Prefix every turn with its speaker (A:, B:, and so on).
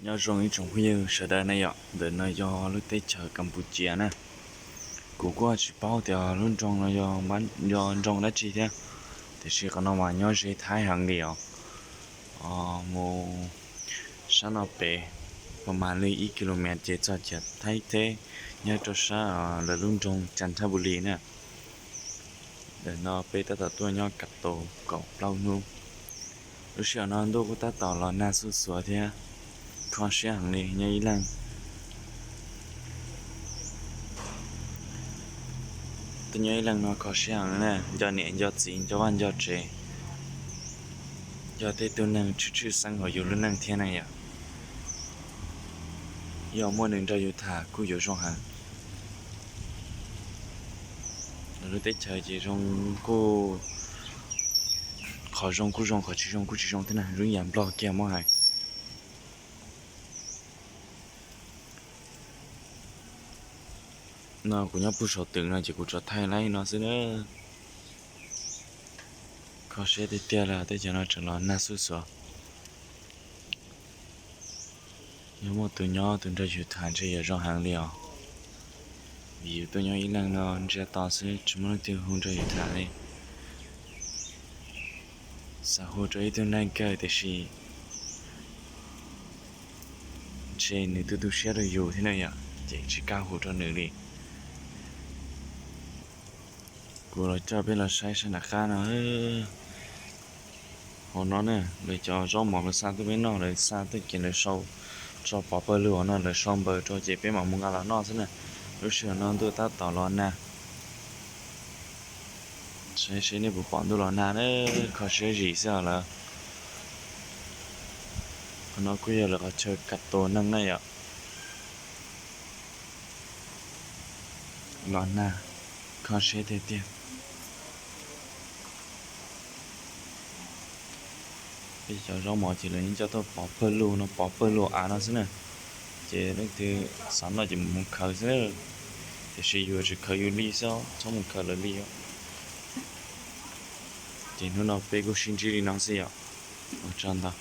A: nhớ rồi trong bây giờ sẽ đây này ạ để nó do lúc tết chờ Campuchia nè cú qua chỉ bao thì luôn trong nó do bán do trong đó chỉ thế thì chỉ còn nó mà nhớ sẽ thái hàng đi ạ một sáng nào béประมาณเลยอีกกิโลเมตรเจ็ดจะไทยเทnhớ cho sa là luôn trong Chantaburi nè để nó bé taตัวnhớ cắt tổ cậu lâu nu lúc xưa nó đâu có ta tỏ là na su sủa thế con sẽ hàng này nhớ ý lăng tôi nhớ ý lăng nó có sẽ hàng nè do nhẹ do chín do văn do trẻ do thế tôi năng chút sang hồi dù luôn năng thiên này à do mua nên cho dù thả cứ dù trong hàng rồi tết chơi chỉ trong cô khó trong cô trong khó chỉ trong thế này rồi giảm lo kia mà hay nó cũng nhớ bút sổ tưởng là chỉ cũng cho thay lại nó sẽ nữa khó sẽ để tiền là để cho nó trở lại na su sủa nếu mà tôi nhớ tôi ra chịu thản chơi ở trong hàng liều vì tôi nhớ ý lần nó sẽ tao sẽ chỉ muốn tiêu không cho chịu thản đi xã hội cho ý tôi đang kêu thì trên này tôi sẽ được dù thế này ạ chỉ cao hồ cho nữ đi của nó cho bên là sai là khá nó họ nó nè để cho gió mỏng nó sang tới bên nó để sang tới kia để sâu cho bỏ bơ lửa nó để xong bờ cho chị bên mà muốn ăn là nó thế này lúc xưa nó tôi ta tỏ lo nè sẽ này bộ bọn tôi lo nè đấy khó sẽ gì sao là nó cứ giờ là có chơi cắt tổ năng này ạ lo nè khó sẽ thế tiền bây giờ rau mỏ chỉ là những cho tôi bỏ bơ lửa nó bỏ bơ lửa nó thế này chỉ nó thì sẵn là chỉ muốn khởi thế thì sử dụng chỉ khởi lý sao trong một khởi là lý thì nó bé có sinh trí năng gì ạ ở trên đó